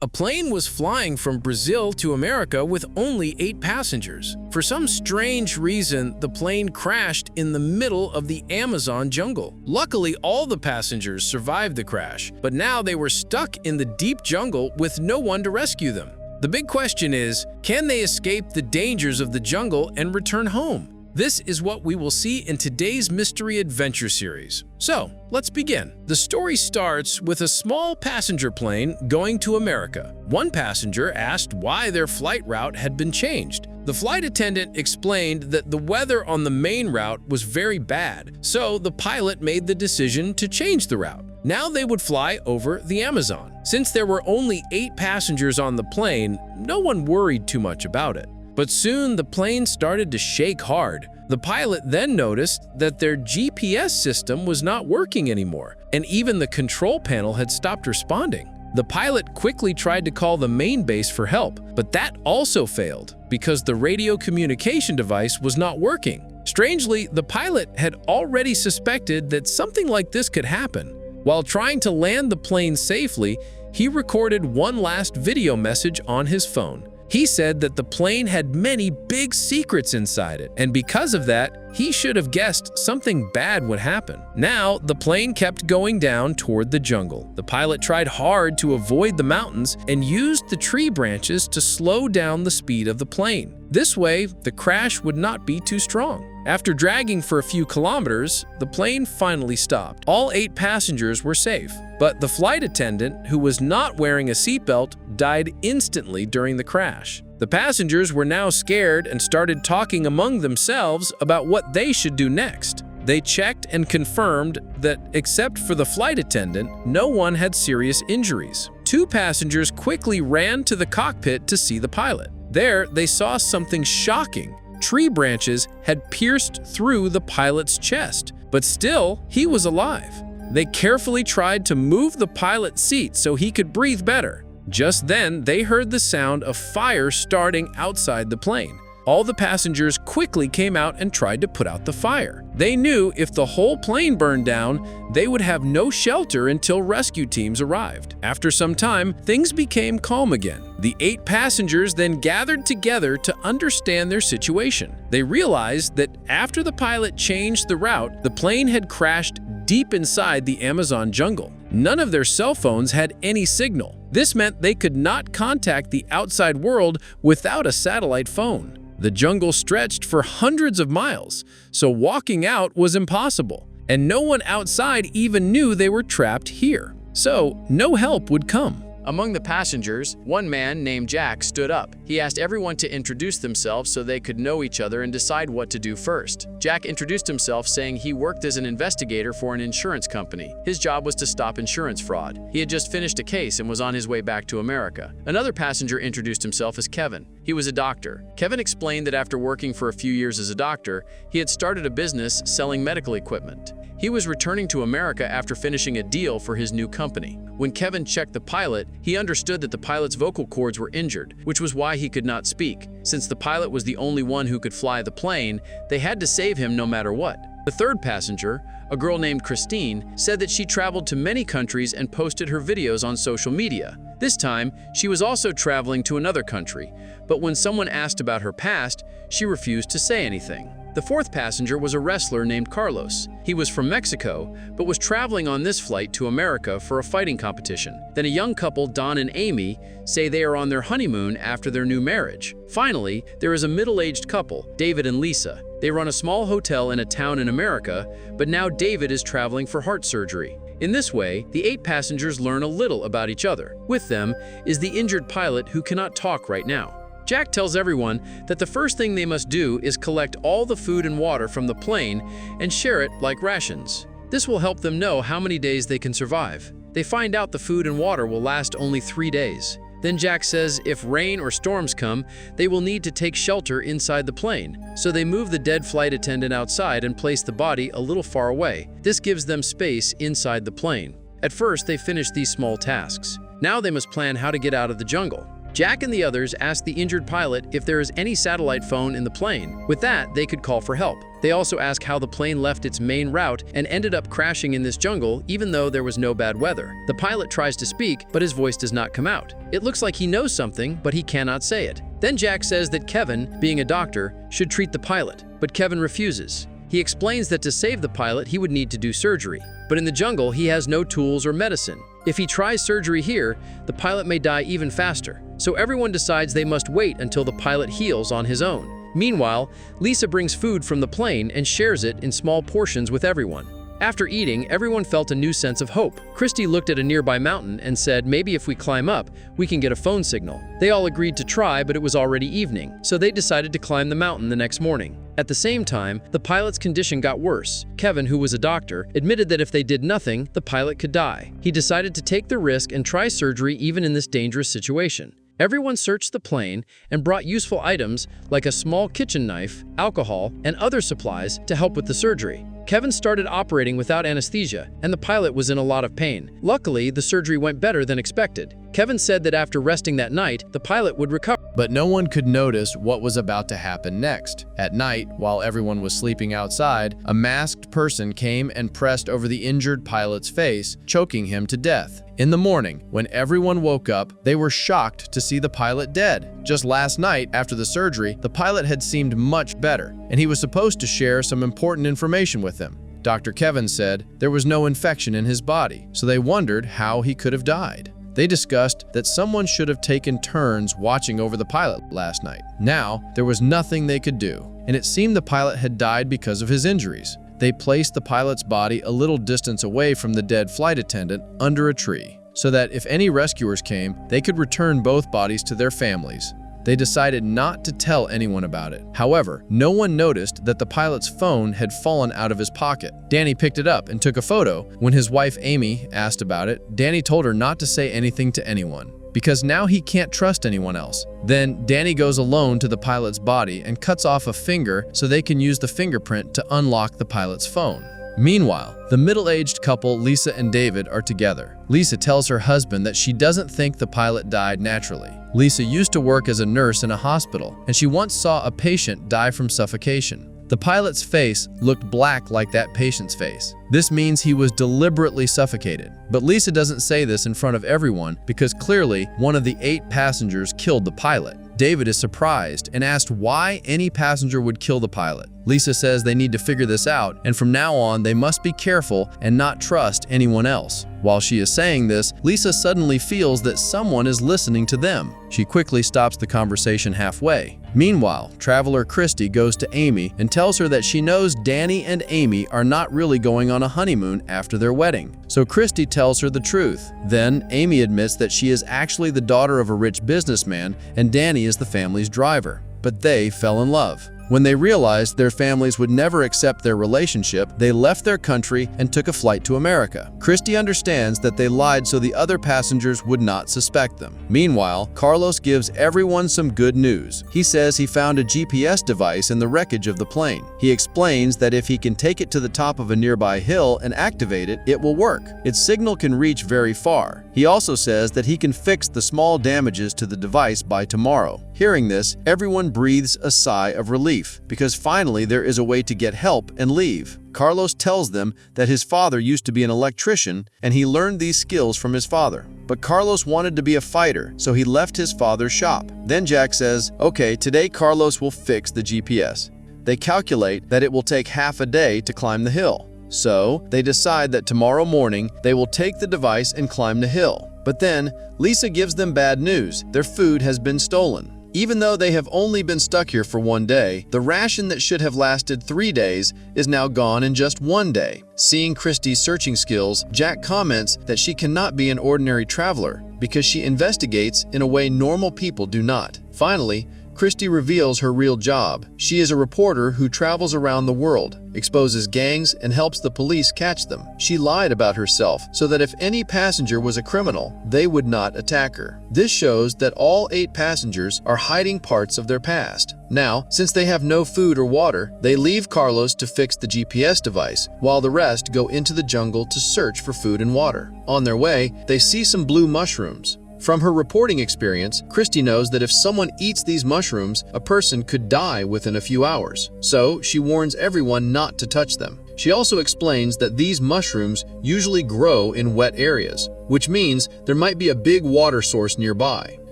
A plane was flying from Brazil to America with only 8 passengers. For some strange reason, the plane crashed in the middle of the Amazon jungle. Luckily, all the passengers survived the crash, but now they were stuck in the deep jungle with no one to rescue them. The big question is, can they escape the dangers of the jungle and return home? This is what we will see in today's mystery adventure series. So, let's begin. The story starts with a small passenger plane going to America. One passenger asked why their flight route had been changed. The flight attendant explained that the weather on the main route was very bad, so the pilot made the decision to change the route. Now they would fly over the Amazon. Since there were only 8 passengers on the plane, no one worried too much about it. But soon the plane started to shake hard. The pilot then noticed that their GPS system was not working anymore, and even the control panel had stopped responding. The pilot quickly tried to call the main base for help, but that also failed because the radio communication device was not working. Strangely, the pilot had already suspected that something like this could happen. While trying to land the plane safely, he recorded one last video message on his phone. He said that the plane had many big secrets inside it, and because of that, he should have guessed something bad would happen. Now, the plane kept going down toward the jungle. The pilot tried hard to avoid the mountains and used the tree branches to slow down the speed of the plane. This way, the crash would not be too strong. After dragging for a few kilometers, the plane finally stopped. All 8 passengers were safe, but the flight attendant, who was not wearing a seatbelt, died instantly during the crash. The passengers were now scared and started talking among themselves about what they should do next. They checked and confirmed that, except for the flight attendant, no one had serious injuries. 2 passengers quickly ran to the cockpit to see the pilot. There, they saw something shocking. Tree branches had pierced through the pilot's chest, but still, he was alive. They carefully tried to move the pilot's seat so he could breathe better. Just then, they heard the sound of fire starting outside the plane. All the passengers quickly came out and tried to put out the fire. They knew if the whole plane burned down, they would have no shelter until rescue teams arrived. After some time, things became calm again. The 8 passengers then gathered together to understand their situation. They realized that after the pilot changed the route, the plane had crashed deep inside the Amazon jungle. None of their cell phones had any signal. This meant they could not contact the outside world without a satellite phone. The jungle stretched for hundreds of miles, so walking out was impossible, and no one outside even knew they were trapped here. So, no help would come. Among the passengers, one man named Jack stood up. He asked everyone to introduce themselves so they could know each other and decide what to do first. Jack introduced himself, saying he worked as an investigator for an insurance company. His job was to stop insurance fraud. He had just finished a case and was on his way back to America. Another passenger introduced himself as Kevin. He was a doctor. Kevin explained that after working for a few years as a doctor, he had started a business selling medical equipment. He was returning to America after finishing a deal for his new company. When Kevin checked the pilot, he understood that the pilot's vocal cords were injured, which was why he could not speak. Since the pilot was the only one who could fly the plane, they had to save him no matter what. The third passenger, a girl named Christine, said that she traveled to many countries and posted her videos on social media. This time, she was also traveling to another country, but when someone asked about her past, she refused to say anything. The fourth passenger was a wrestler named Carlos. He was from Mexico, but was traveling on this flight to America for a fighting competition. Then a young couple, Don and Amy, say they are on their honeymoon after their new marriage. Finally, there is a middle-aged couple, David and Lisa. They run a small hotel in a town in America, but now David is traveling for heart surgery. In this way, the 8 passengers learn a little about each other. With them is the injured pilot who cannot talk right now. Jack tells everyone that the first thing they must do is collect all the food and water from the plane and share it like rations. This will help them know how many days they can survive. They find out the food and water will last only 3 days. Then Jack says if rain or storms come, they will need to take shelter inside the plane. So they move the dead flight attendant outside and place the body a little far away. This gives them space inside the plane. At first, they finish these small tasks. Now they must plan how to get out of the jungle. Jack and the others asked the injured pilot if there is any satellite phone in the plane. With that, they could call for help. They also ask how the plane left its main route and ended up crashing in this jungle even though there was no bad weather. The pilot tries to speak, but his voice does not come out. It looks like he knows something, but he cannot say it. Then Jack says that Kevin, being a doctor, should treat the pilot, but Kevin refuses. He explains that to save the pilot, he would need to do surgery. But in the jungle, he has no tools or medicine. If he tries surgery here, the pilot may die even faster. So everyone decides they must wait until the pilot heals on his own. Meanwhile, Lisa brings food from the plane and shares it in small portions with everyone. After eating, everyone felt a new sense of hope. Christy looked at a nearby mountain and said, maybe if we climb up, we can get a phone signal. They all agreed to try, but it was already evening, so they decided to climb the mountain the next morning. At the same time, the pilot's condition got worse. Kevin, who was a doctor, admitted that if they did nothing, the pilot could die. He decided to take the risk and try surgery even in this dangerous situation. Everyone searched the plane and brought useful items like a small kitchen knife, alcohol, and other supplies to help with the surgery. Kevin started operating without anesthesia, and the pilot was in a lot of pain. Luckily, the surgery went better than expected. Kevin said that after resting that night, the pilot would recover. But no one could notice what was about to happen next. At night, while everyone was sleeping outside, a masked person came and pressed over the injured pilot's face, choking him to death. In the morning, when everyone woke up, they were shocked to see the pilot dead. Just last night, after the surgery, the pilot had seemed much better, and he was supposed to share some important information with them. Dr. Kevin said there was no infection in his body, so they wondered how he could have died. They discussed that someone should have taken turns watching over the pilot last night. Now, there was nothing they could do, and it seemed the pilot had died because of his injuries. They placed the pilot's body a little distance away from the dead flight attendant under a tree, so that if any rescuers came, they could return both bodies to their families. They decided not to tell anyone about it. However, no one noticed that the pilot's phone had fallen out of his pocket. Danny picked it up and took a photo. When his wife Amy asked about it, Danny told her not to say anything to anyone, because now he can't trust anyone else. Then Danny goes alone to the pilot's body and cuts off a finger so they can use the fingerprint to unlock the pilot's phone. Meanwhile, the middle-aged couple Lisa and David are together. Lisa tells her husband that she doesn't think the pilot died naturally. Lisa used to work as a nurse in a hospital, and she once saw a patient die from suffocation. The pilot's face looked black like that patient's face. This means he was deliberately suffocated. But Lisa doesn't say this in front of everyone because clearly one of the 8 passengers killed the pilot. David is surprised and asked why any passenger would kill the pilot. Lisa says they need to figure this out, and from now on they must be careful and not trust anyone else. While she is saying this, Lisa suddenly feels that someone is listening to them. She quickly stops the conversation halfway. Meanwhile, traveler Christy goes to Amy and tells her that she knows Danny and Amy are not really going on a honeymoon after their wedding. So Christy tells her the truth. Then Amy admits that she is actually the daughter of a rich businessman and Danny is the family's driver. But they fell in love. When they realized their families would never accept their relationship, they left their country and took a flight to America. Christy understands that they lied so the other passengers would not suspect them. Meanwhile, Carlos gives everyone some good news. He says he found a GPS device in the wreckage of the plane. He explains that if he can take it to the top of a nearby hill and activate it, it will work. Its signal can reach very far. He also says that he can fix the small damages to the device by tomorrow. Hearing this, everyone breathes a sigh of relief, because finally there is a way to get help and leave. Carlos tells them that his father used to be an electrician and he learned these skills from his father. But Carlos wanted to be a fighter, so he left his father's shop. Then Jack says, okay, today Carlos will fix the GPS. They calculate that it will take half a day to climb the hill. So they decide that tomorrow morning they will take the device and climb the hill. But then Lisa gives them bad news. Their food has been stolen. Even though they have only been stuck here for 1 day, the ration that should have lasted 3 days is now gone in just 1 day. Seeing Christy's searching skills, Jack comments that she cannot be an ordinary traveler because she investigates in a way normal people do not. Finally, Christy reveals her real job. She is a reporter who travels around the world, exposes gangs, and helps the police catch them. She lied about herself so that if any passenger was a criminal, they would not attack her. This shows that all 8 passengers are hiding parts of their past. Now, since they have no food or water, they leave Carlos to fix the GPS device, while the rest go into the jungle to search for food and water. On their way, they see some blue mushrooms. From her reporting experience, Christy knows that if someone eats these mushrooms, a person could die within a few hours. So she warns everyone not to touch them. She also explains that these mushrooms usually grow in wet areas, which means there might be a big water source nearby.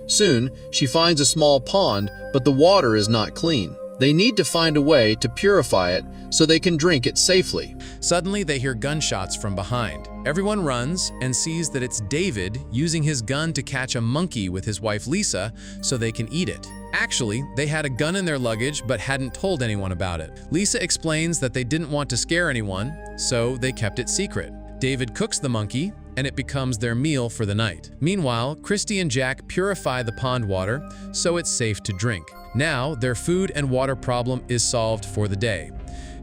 Soon, she finds a small pond, but the water is not clean. They need to find a way to purify it so they can drink it safely. Suddenly, they hear gunshots from behind. Everyone runs and sees that it's David using his gun to catch a monkey with his wife Lisa so they can eat it. Actually, they had a gun in their luggage but hadn't told anyone about it. Lisa explains that they didn't want to scare anyone, so they kept it secret. David cooks the monkey, and it becomes their meal for the night. Meanwhile, Christy and Jack purify the pond water so it's safe to drink. Now, their food and water problem is solved for the day.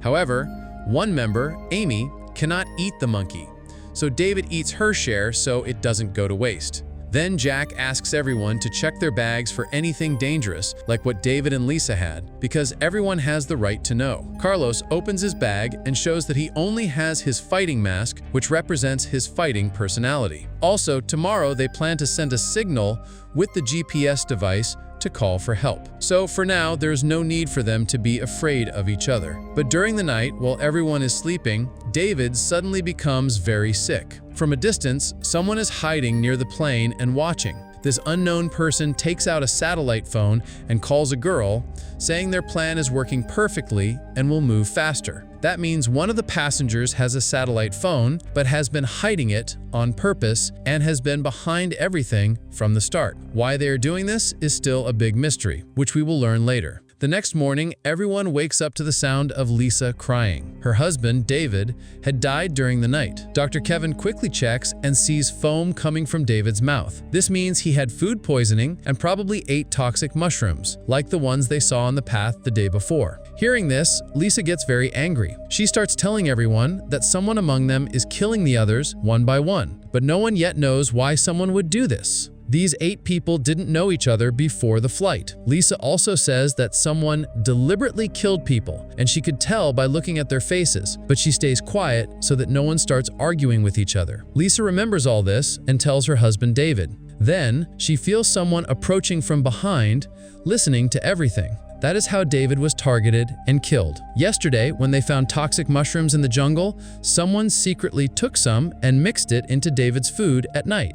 However, one member, Amy, cannot eat the monkey, so David eats her share so it doesn't go to waste. Then Jack asks everyone to check their bags for anything dangerous, like what David and Lisa had, because everyone has the right to know. Carlos opens his bag and shows that he only has his fighting mask, which represents his fighting personality. Also, tomorrow they plan to send a signal with the GPS device to call for help. So for now, there's no need for them to be afraid of each other. But during the night, while everyone is sleeping, David suddenly becomes very sick. From a distance, someone is hiding near the plane and watching. This unknown person takes out a satellite phone and calls a girl, saying their plan is working perfectly and will move faster. That means one of the passengers has a satellite phone, but has been hiding it on purpose and has been behind everything from the start. Why they are doing this is still a big mystery, which we will learn later. The next morning, everyone wakes up to the sound of Lisa crying. Her husband, David, had died during the night. Dr. Kevin quickly checks and sees foam coming from David's mouth. This means he had food poisoning and probably ate toxic mushrooms, like the ones they saw on the path the day before. Hearing this, Lisa gets very angry. She starts telling everyone that someone among them is killing the others one by one, but no one yet knows why someone would do this. These 8 people didn't know each other before the flight. Lisa also says that someone deliberately killed people, and she could tell by looking at their faces, but she stays quiet so that no one starts arguing with each other. Lisa remembers all this and tells her husband David. Then, she feels someone approaching from behind, listening to everything. That is how David was targeted and killed. Yesterday, when they found toxic mushrooms in the jungle, someone secretly took some and mixed it into David's food at night.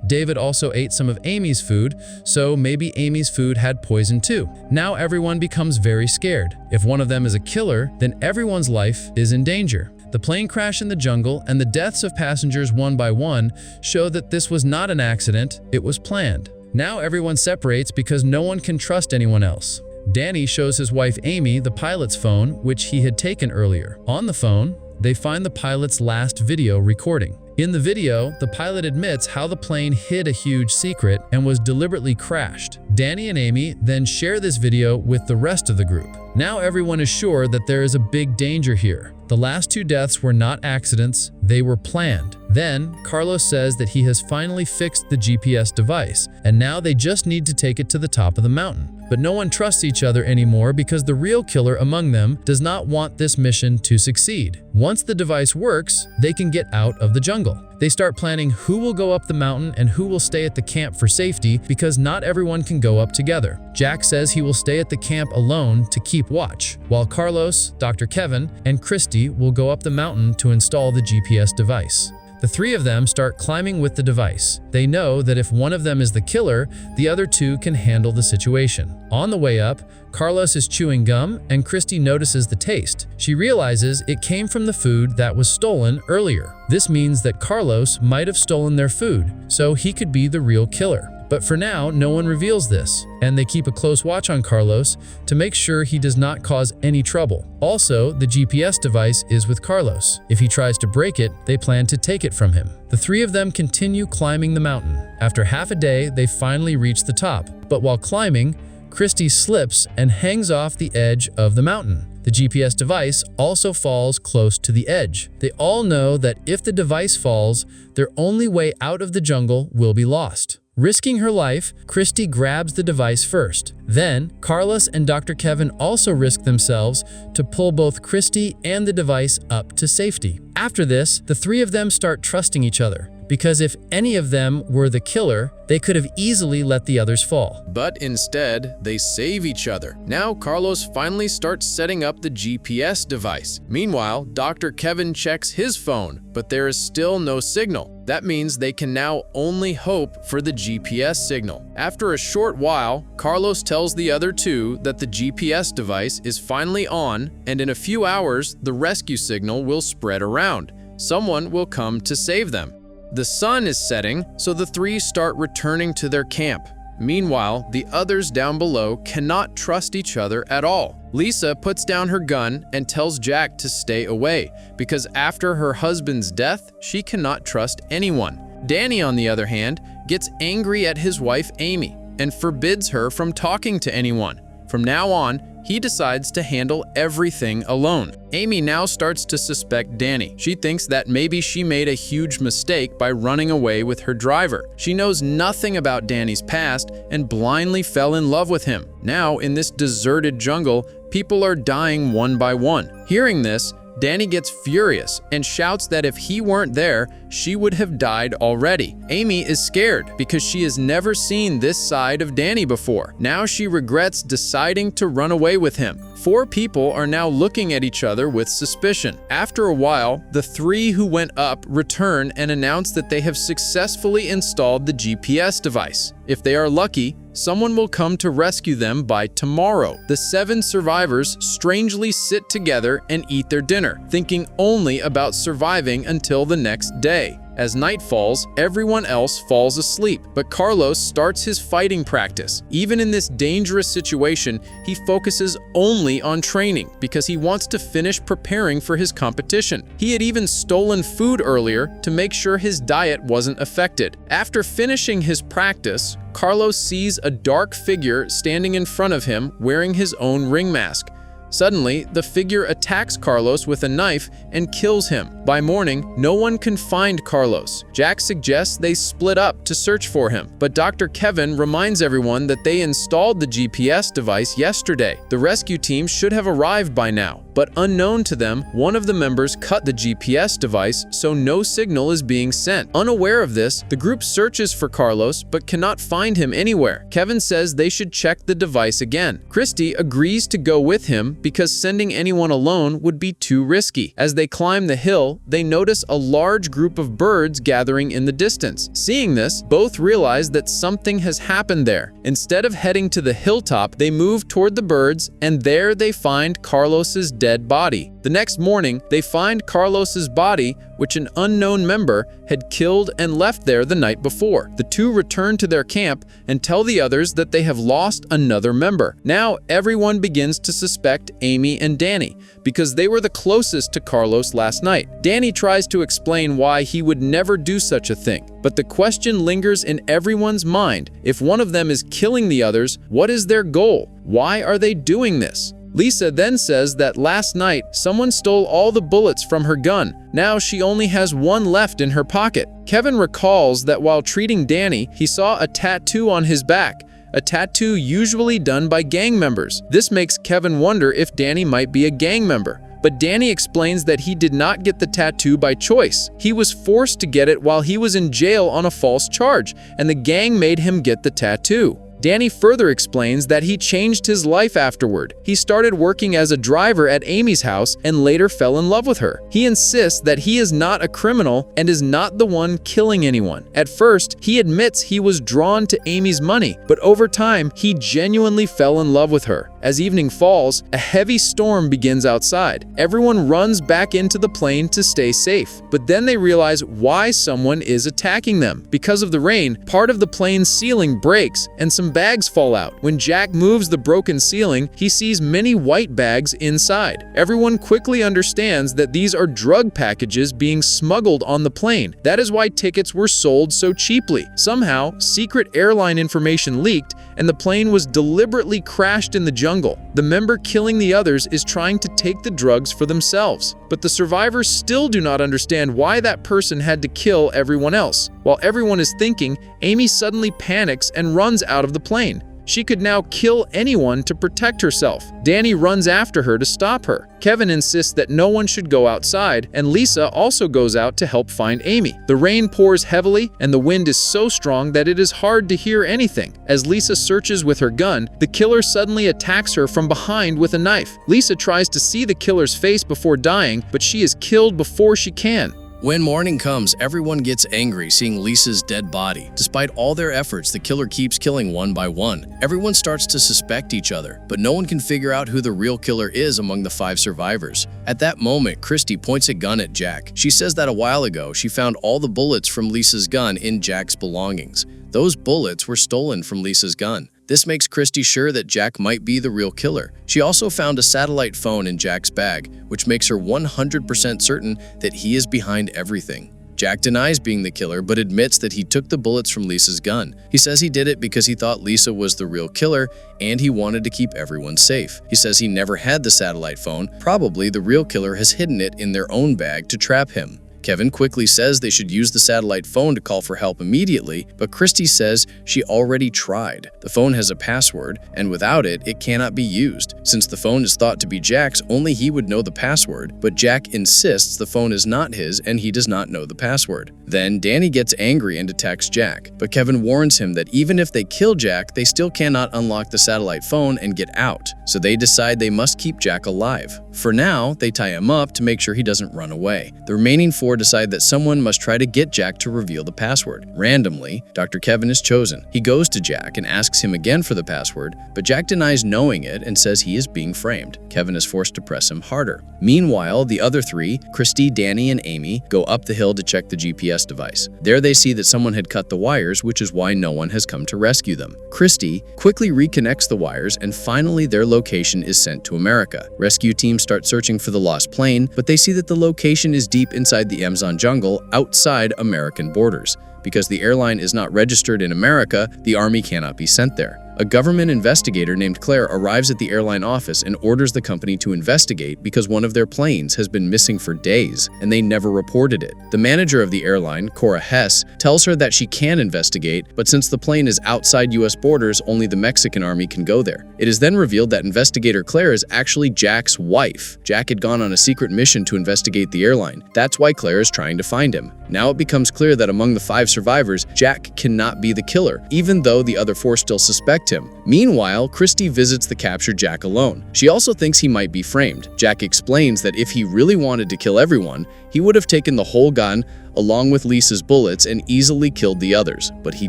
David also ate some of Amy's food, so maybe Amy's food had poison too. Now everyone becomes very scared. If one of them is a killer, then everyone's life is in danger. The plane crash in the jungle and the deaths of passengers one by one show that this was not an accident, it was planned. Now everyone separates because no one can trust anyone else. Danny shows his wife Amy the pilot's phone, which he had taken earlier. On the phone, they find the pilot's last video recording. In the video, the pilot admits how the plane hid a huge secret and was deliberately crashed. Danny and Amy then share this video with the rest of the group. Now everyone is sure that there is a big danger here. The last 2 deaths were not accidents, they were planned. Then, Carlos says that he has finally fixed the GPS device, and now they just need to take it to the top of the mountain. But no one trusts each other anymore because the real killer among them does not want this mission to succeed. Once the device works, they can get out of the jungle. They start planning who will go up the mountain and who will stay at the camp for safety because not everyone can go up together. Jack says he will stay at the camp alone to keep watch, while Carlos, Dr. Kevin, and Christy will go up the mountain to install the GPS device. The 3 of them start climbing with the device. They know that if one of them is the killer, the other 2 can handle the situation. On the way up, Carlos is chewing gum and Christy notices the taste. She realizes it came from the food that was stolen earlier. This means that Carlos might have stolen their food, so he could be the real killer. But for now, no one reveals this, and they keep a close watch on Carlos to make sure he does not cause any trouble. Also, the GPS device is with Carlos. If he tries to break it, they plan to take it from him. The 3 of them continue climbing the mountain. After half a day, they finally reach the top. But while climbing, Christy slips and hangs off the edge of the mountain. The GPS device also falls close to the edge. They all know that if the device falls, their only way out of the jungle will be lost. Risking her life, Christy grabs the device first. Then, Carlos and Dr. Kevin also risk themselves to pull both Christy and the device up to safety. After this, the 3 of them start trusting each other, because if any of them were the killer, they could have easily let the others fall. But instead, they save each other. Now, Carlos finally starts setting up the GPS device. Meanwhile, Dr. Kevin checks his phone, but there is still no signal. That means they can now only hope for the GPS signal. After a short while, Carlos tells the other two that the GPS device is finally on, and in a few hours, the rescue signal will spread around. Someone will come to save them. The sun is setting, so the three start returning to their camp. Meanwhile, the others down below cannot trust each other at all. Lisa puts down her gun and tells Jack to stay away, because after her husband's death, she cannot trust anyone. Danny, on the other hand, gets angry at his wife Amy and forbids her from talking to anyone. From now on, he decides to handle everything alone. Amy now starts to suspect Danny. She thinks that maybe she made a huge mistake by running away with her driver. She knows nothing about Danny's past and blindly fell in love with him. Now, in this deserted jungle, people are dying one by one. Hearing this, Danny gets furious and shouts that if he weren't there, she would have died already. Amy is scared because she has never seen this side of Danny before. Now she regrets deciding to run away with him. 4 people are now looking at each other with suspicion. After a while, the 3 who went up return and announce that they have successfully installed the GPS device. If they are lucky, someone will come to rescue them by tomorrow. The 7 survivors strangely sit together and eat their dinner, thinking only about surviving until the next day. As night falls, everyone else falls asleep, but Carlos starts his fighting practice. Even in this dangerous situation, he focuses only on training because he wants to finish preparing for his competition. He had even stolen food earlier to make sure his diet wasn't affected. After finishing his practice, Carlos sees a dark figure standing in front of him wearing his own ring mask. Suddenly, the figure attacks Carlos with a knife and kills him. By morning, no one can find Carlos. Jack suggests they split up to search for him, but Dr. Kevin reminds everyone that they installed the GPS device yesterday. The rescue team should have arrived by now, but unknown to them, one of the members cut the GPS device so no signal is being sent. Unaware of this, the group searches for Carlos but cannot find him anywhere. Kevin says they should check the device again. Christy agrees to go with him because sending anyone alone would be too risky. As they climb the hill, they notice a large group of birds gathering in the distance. Seeing this, both realize that something has happened there. Instead of heading to the hilltop, they move toward the birds, and there they find Carlos's dead body. The next morning, they find Carlos's body, which an unknown member had killed and left there the night before. The 2 return to their camp and tell the others that they have lost another member. Now, everyone begins to suspect Amy and Danny because they were the closest to Carlos last night. Danny tries to explain why he would never do such a thing, but the question lingers in everyone's mind. If one of them is killing the others, what is their goal? Why are they doing this? Lisa then says that last night, someone stole all the bullets from her gun. Now she only has one left in her pocket. Kevin recalls that while treating Danny, he saw a tattoo on his back, a tattoo usually done by gang members. This makes Kevin wonder if Danny might be a gang member. But Danny explains that he did not get the tattoo by choice. He was forced to get it while he was in jail on a false charge, and the gang made him get the tattoo. Danny further explains that he changed his life afterward. He started working as a driver at Amy's house and later fell in love with her. He insists that he is not a criminal and is not the one killing anyone. At first, he admits he was drawn to Amy's money, but over time, he genuinely fell in love with her. As evening falls, a heavy storm begins outside. Everyone runs back into the plane to stay safe, but then they realize why someone is attacking them. Because of the rain, part of the plane's ceiling breaks and some bags fall out. When Jack moves the broken ceiling, he sees many white bags inside. Everyone quickly understands that these are drug packages being smuggled on the plane. That is why tickets were sold so cheaply. Somehow, secret airline information leaked, and the plane was deliberately crashed in the jungle. The member killing the others is trying to take the drugs for themselves. But the survivors still do not understand why that person had to kill everyone else. While everyone is thinking, Amy suddenly panics and runs out of the plane. She could now kill anyone to protect herself. Danny runs after her to stop her. Kevin insists that no one should go outside, and Lisa also goes out to help find Amy. The rain pours heavily, and the wind is so strong that it is hard to hear anything. As Lisa searches with her gun, the killer suddenly attacks her from behind with a knife. Lisa tries to see the killer's face before dying, but she is killed before she can. When morning comes, everyone gets angry seeing Lisa's dead body. Despite all their efforts, the killer keeps killing one by one. Everyone starts to suspect each other, but no one can figure out who the real killer is among the 5 survivors. At that moment, Christy points a gun at Jack. She says that a while ago, she found all the bullets from Lisa's gun in Jack's belongings. Those bullets were stolen from Lisa's gun. This makes Christy sure that Jack might be the real killer. She also found a satellite phone in Jack's bag, which makes her 100% certain that he is behind everything. Jack denies being the killer, but admits that he took the bullets from Lisa's gun. He says he did it because he thought Lisa was the real killer and he wanted to keep everyone safe. He says he never had the satellite phone. Probably the real killer has hidden it in their own bag to trap him. Kevin quickly says they should use the satellite phone to call for help immediately, but Christy says she already tried. The phone has a password, and without it, it cannot be used. Since the phone is thought to be Jack's, only he would know the password, but Jack insists the phone is not his and he does not know the password. Then Danny gets angry and attacks Jack, but Kevin warns him that even if they kill Jack, they still cannot unlock the satellite phone and get out, so they decide they must keep Jack alive. For now, they tie him up to make sure he doesn't run away. The remaining 4 decide that someone must try to get Jack to reveal the password. Randomly, Dr. Kevin is chosen. He goes to Jack and asks him again for the password, but Jack denies knowing it and says he is being framed. Kevin is forced to press him harder. Meanwhile, the other 3, Christy, Danny, and Amy, go up the hill to check the GPS device. There they see that someone had cut the wires, which is why no one has come to rescue them. Christy quickly reconnects the wires, and finally their location is sent to America. Rescue teams start searching for the lost plane, but they see that the location is deep inside the Amazon jungle outside American borders. Because the airline is not registered in America, the army cannot be sent there. A government investigator named Claire arrives at the airline office and orders the company to investigate because one of their planes has been missing for days and they never reported it. The manager of the airline, Cora Hess, tells her that she can investigate, but since the plane is outside US borders, only the Mexican army can go there. It is then revealed that investigator Claire is actually Jack's wife. Jack had gone on a secret mission to investigate the airline. That's why Claire is trying to find him. Now it becomes clear that among the 5 survivors, Jack cannot be the killer, even though the other 4 still suspect him. Meanwhile, Christy visits the captured Jack alone. She also thinks he might be framed. Jack explains that if he really wanted to kill everyone, he would have taken the whole gun along with Lisa's bullets and easily killed the others, but he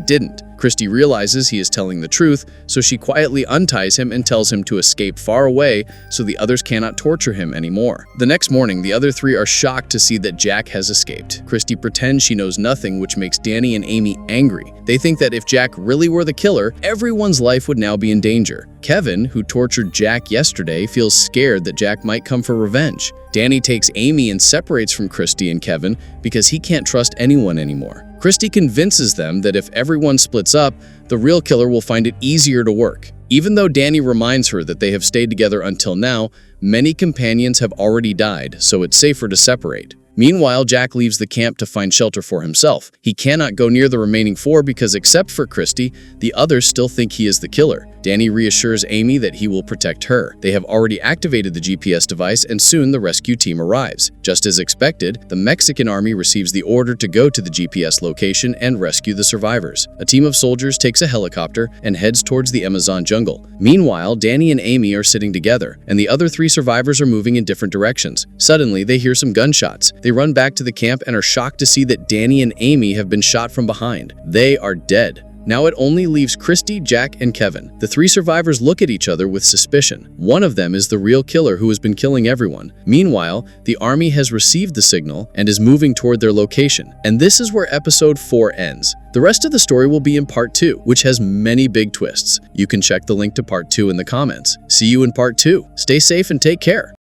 didn't. Christy realizes he is telling the truth, so she quietly unties him and tells him to escape far away so the others cannot torture him anymore. The next morning, the other 3 are shocked to see that Jack has escaped. Christy pretends she knows nothing, which makes Danny and Amy angry. They think that if Jack really were the killer, everyone's life would now be in danger. Kevin, who tortured Jack yesterday, feels scared that Jack might come for revenge. Danny takes Amy and separates from Christy and Kevin because he can't trust anyone anymore. Christy convinces them that if everyone splits up, the real killer will find it easier to work. Even though Danny reminds her that they have stayed together until now, many companions have already died, so it's safer to separate. Meanwhile, Jack leaves the camp to find shelter for himself. He cannot go near the remaining 4 because except for Christy, the others still think he is the killer. Danny reassures Amy that he will protect her. They have already activated the GPS device and soon the rescue team arrives. Just as expected, the Mexican army receives the order to go to the GPS location and rescue the survivors. A team of soldiers takes a helicopter and heads towards the Amazon jungle. Meanwhile, Danny and Amy are sitting together, and the other 3 survivors are moving in different directions. Suddenly, they hear some gunshots. They run back to the camp and are shocked to see that Danny and Amy have been shot from behind. They are dead. Now it only leaves Christy, Jack, and Kevin. The 3 survivors look at each other with suspicion. One of them is the real killer who has been killing everyone. Meanwhile, the army has received the signal and is moving toward their location. And this is where episode 4 ends. The rest of the story will be in part 2, which has many big twists. You can check the link to part 2 in the comments. See you in part 2. Stay safe and take care.